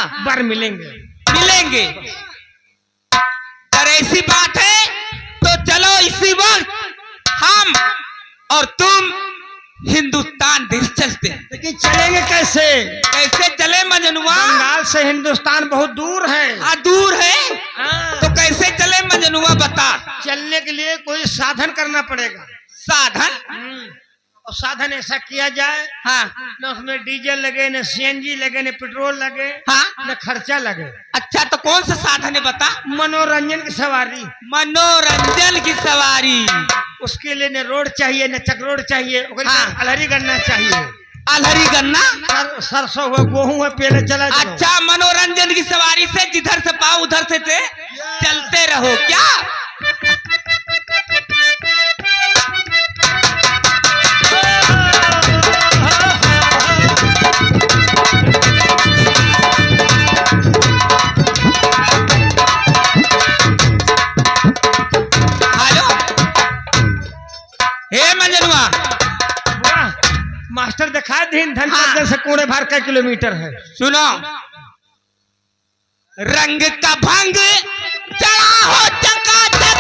हाँ बार मिलेंगे। मिलेंगे। अगर ऐसी बात है तो चलो इसी वक्त हम और तुम हिंदुस्तान देश चलते हैं। लेकिन चलेंगे कैसे? कैसे चले मजनुआ? बंगाल से हिंदुस्तान बहुत दूर है। दूर है हाँ। तो कैसे चले मजनुआ बता। चलने के लिए कोई साधन करना पड़ेगा। साधन? और साधन ऐसा किया जाए हाँ न उसमें डीजल लगे, न सीएनजी लगे, न पेट्रोल लगे, हाँ न खर्चा लगे। अच्छा तो कौन सा साधन है बता। मनोरंजन की सवारी। मनोरंजन की सवारी। उसके लिए न रोड चाहिए, न चक्रोड चाहिए, हाँ। अलहरी गन्ना चाहिए। अलहरी गन्ना? सरसों हुआ, गेहूं हुआ, पहले चला जाओ। अच्छा मनोरंजन की सवारी से जिधर से पाओ उधर से चलते रहो क्या? मास्टर दिखा दिन धन हाँ। से कोड़े भर का किलोमीटर है। सुनो, रंग का भंग चढ़ा हो चकाचक,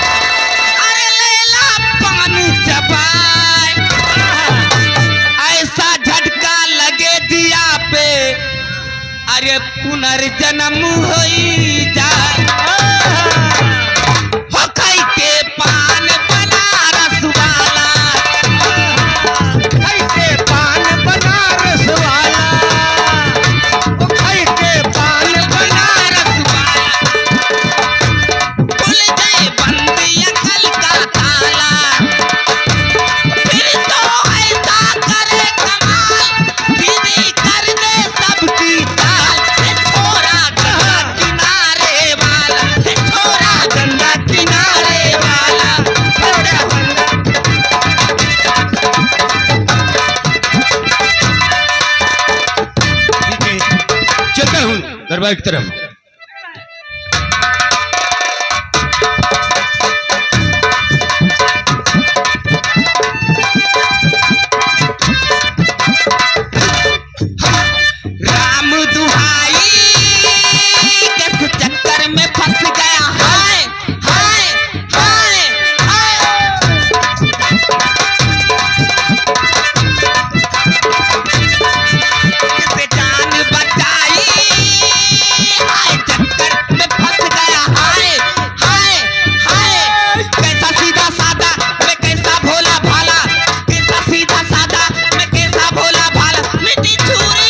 अरे लेला पानी चबाए, ऐसा झटका लगे दिया पे, अरे पुनर्जन्म हो जाए। हो खाई के पान बनारस वाला, खाई के पान बनारस वाला, ओ खाई के पान बनारस वाला, खुल जाए बंद अकल का ताला, फिर तो ऐसा करे कमाल, दीदी कर दे सबकी चाल। छोरा गंगा किनारे वाला, छोरा गंगा किनारे वाला, चलता हूँ दरबार की तरफ। राम दुहाई किस चक्कर में फंस गया, हाय हाय हाय किसे जान बचाई, हाय चक्कर में फंस गया, हाय हाय हाय। कैसा सीधा साधा मैं कैसा भोला भाला, कैसा सीधा साधा मैं कैसा भोला भाला, मिट्टी छुरी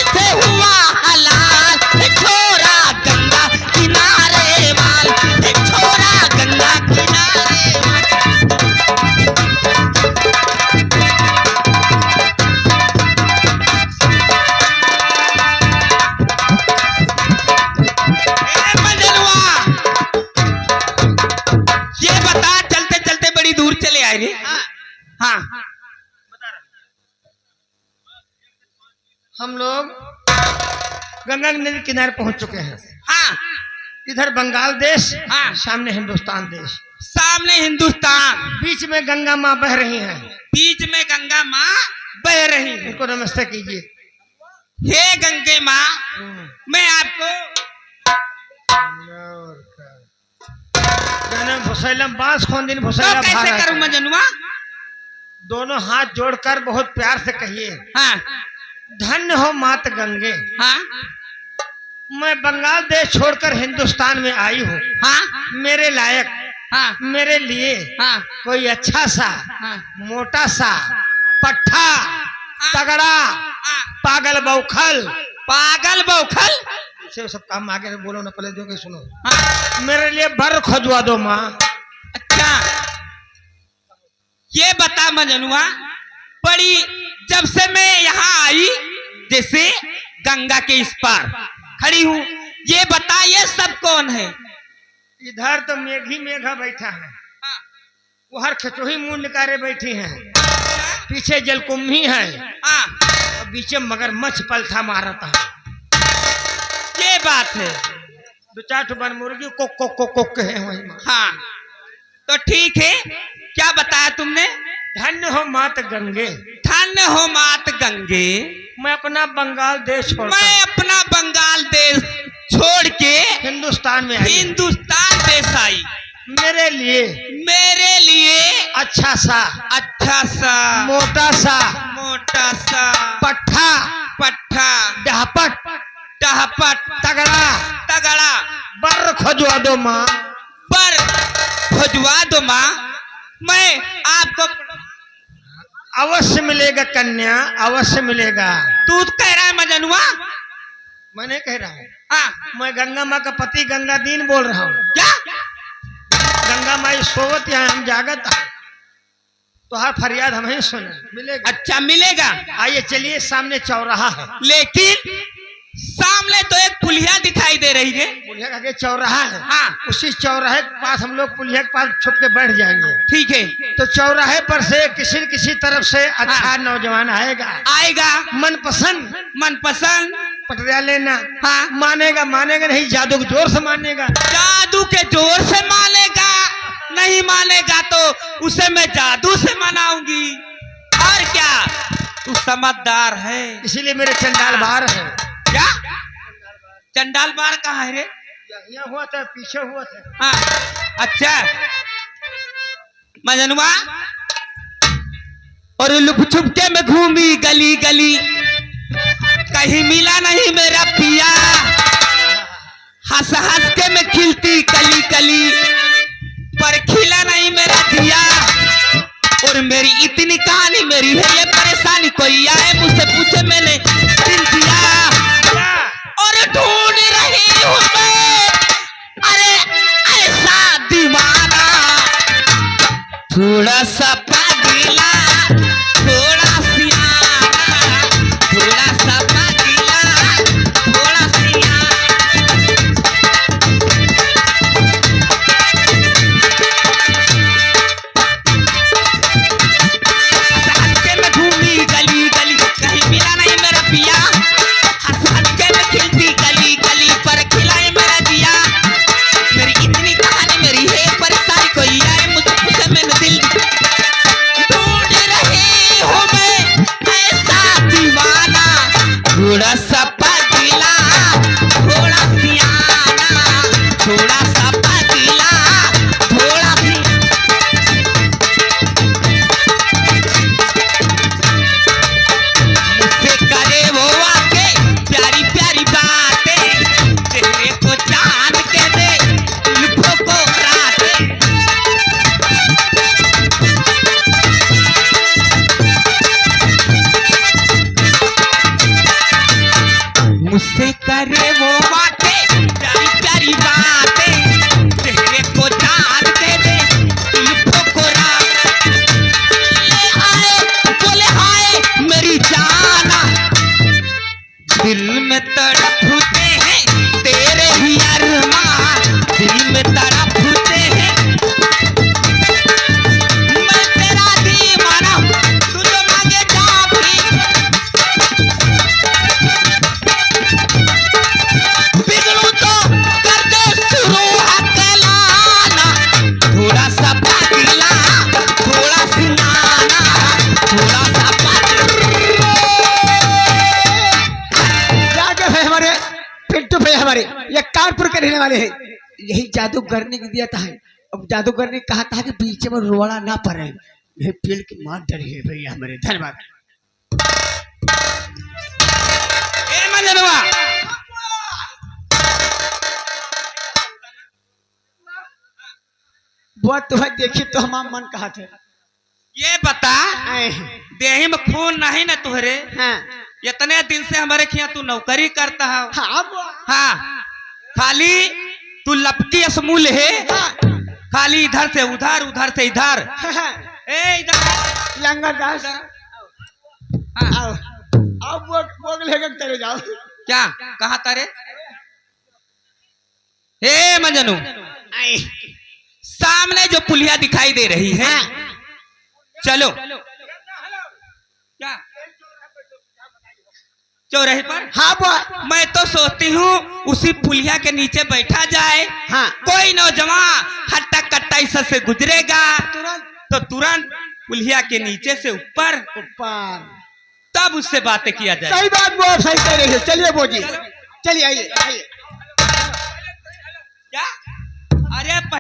से हुआ हलाल। छोरा गंगा किनारे वाल, छोरा गंगा किनारे वाल। ये बता, चलते चलते बड़ी दूर चले आए रे। हाँ हम लोग गंगा नदी किनारे पहुंच चुके हैं। हाँ इधर बंगाल देश, हाँ। सामने हिंदुस्तान देश, सामने हिंदुस्तान, बीच में गंगा माँ बह रही हैं। बीच में गंगा माँ बह रही है। इनको नमस्ते कीजिए। हे गंगे माँ, मैं आपको भुसैलम बांस खोन दिन तो भुसैला कैसे करूँ मजनुआ? दोनों हाथ जोड़कर बहुत प्यार से कहिए, हाँ धन्य हो मात गंगे, हाँ मैं बंगाल देश छोड़कर हिंदुस्तान में आई हूँ। हाँ मेरे लायक, हाँ मेरे लिए हाँ कोई अच्छा सा, हाँ मोटा सा, पट्ठा, तगड़ा, पागल बौखल, पागल बौखल, से सब काम आगे बोलो ना, पहले जो के सुनो। हाँ। मेरे लिए बर खोजवा दो माँ। अच्छा ये बता मजनुआ, बड़ी जब से मैं यहाँ आई, जैसे गंगा के इस पार खड़ी हूँ, ये बता ये सब कौन है? इधर तो मेघी मेघा बैठा है, उधर खचोही मुंह निकारे बैठी हैं, पीछे जलकुंभी है, हाँ और बीच मगरमच्छ पलथा मारता है। ये बात है। दो चार ठो बन मुर्गी को कहे वही माँ। हाँ तो ठीक है, क्या बताया तुमने? धन्य हो मात गंगे, धन्य हो मात गंगे, मैं अपना बंगाल देश छोड़ता मैं हूँ। अपना हिंदुस्तान में आई। हिंदुस्तान देश आई मेरे लिए अच्छा सा मोटा सा पट्ठा डहपट तगड़ा बर खोजवा दो माँ। पर खोजवा दो माँ। मैं आपको अवश्य मिलेगा कन्या, अवश्य मिलेगा। तू कह रहा है मजनुआ? मैं नहीं कह रहा हूँ, हाँ मैं गंगा माँ का पति गंगा दीन बोल रहा हूँ। क्या? गंगा माई सोवत यहाँ हम जागत है, तो हर फरियाद हम ही सुने। मिलेगा? अच्छा मिलेगा। आइए चलिए, सामने चौराहा है। लेकिन सामने तो एक पुलिया दिखाई दे रही है। पुलिया का आगे चौराहा है। हाँ उसी चौराहे के पास हम लोग पुलिया के पास छुप के बैठ जाएंगे। ठीक है। तो चौराहे पर से किसी न किसी तरफ से अच्छा नौजवान आएगा मनपसंद पटरिया लेना। हाँ मानेगा नहीं, जादू के जोर से मानेगा। जादू के जोर से मानेगा, नहीं मानेगा तो उसे मैं जादू से मनाऊंगी। और क्या, तू समझदार है। इसीलिए मेरे चंडाल बार है। क्या चंडाल बार कहाँ है रे? यहाँ हुआ था, पीछे हुआ था। हाँ अच्छा मजनुआ। और लुक छुपके में घूमी गली गली, कहीं मिला नहीं मेरा पिया। हंस के मैं खिलती कली कली, पर खिला नहीं मेरा दिया। और मेरी इतनी कहानी, मेरी है ये परेशानी, कोई आए मुझसे पूछे मैंने दिल दिया। और ढूंढ रही हूँ मैं, अरे ऐसा दीवाना, थोड़ा सा पागला, थोड़ा सियाना, थोड़ा सा पागला, थोड़ा सियाना। हंस के मैं घूमी गली गली, कहीं मिला नहीं मेरा पिया। हंस के मैं खिलती गली गली, पर खिलाए मेरा दिया। मेरी इतनी कहानी, मेरी है परेशानी, कोई आए मुझे पूछे मैंने दिल। ढूंढ रही हूँ मैं ऐसा दीवाना, थोड़ा सा पागला, थोड़ा सियाना, थोड़ा सा पागला, थोड़ा सियाना। मुझसे करे वो आके प्यारी प्यारी बातें, चेहरे को चांद के दे, जुल्फों को रातें। मुझसे करे वो बातें प्यारी प्यारी बातें, चेहरे को चांद के दे, जुल्फों को रातें। ले आए बोले हाय मेरी जाना, दिल में तड़पते हैं तेरे ही अरमान, दिल में तड़पते हैं। मैं तेरा दीवाना, तू जो मांगे जा भी, बिगड़ूं तो कर दे शुरू हकलाना, थोड़ा सा पागला, थोड़ा सियाना, थोड़ा सा पागला। जाके भाई हमारे पिंटू भाई हमारे ये कानपुर के रहने वाले हैं। यही जादू करने को दिया था। अब जादूगर ने कहा था कि बीच में रोड़ा ना पड़े, ये पेड़ की मार डरी है भैया हमारे। धन्यवाद। ए मंजनवा, वो तुम्हें देखी तो हमारा मन कहा थे। ये बता, आए। देही में खून नहीं ना तुहरे? हाँ इतने दिन से हमारे खिया तू नौकरी करता है। हाँ हाँ, खाली तू लपकी असमूल है, हाँ खाली इधर से उधर, उधर से इधर। ए इधर लंगा दास हाँ। आओ आओ बोग लेकर चले जाओ। क्या कहा तारे? हे मंजनू, आए। सामने जो पुलिया दिखाई दे रही है, चलो। क्या चौराहे पर? हाँ बुआ। मैं तो सोचती हूँ उसी पुलिया के नीचे बैठा जाए। हाँ कोई नौजवान हट्टा कट्टा ऐसा से गुजरेगा तुरंत तो तुरंत पुलिया के नीचे से ऊपर, ऊपर। तब उससे बातें किया जाए। सही बात वो आप सही कह रही है। चलिए बोजी, चलिए आइए आइए।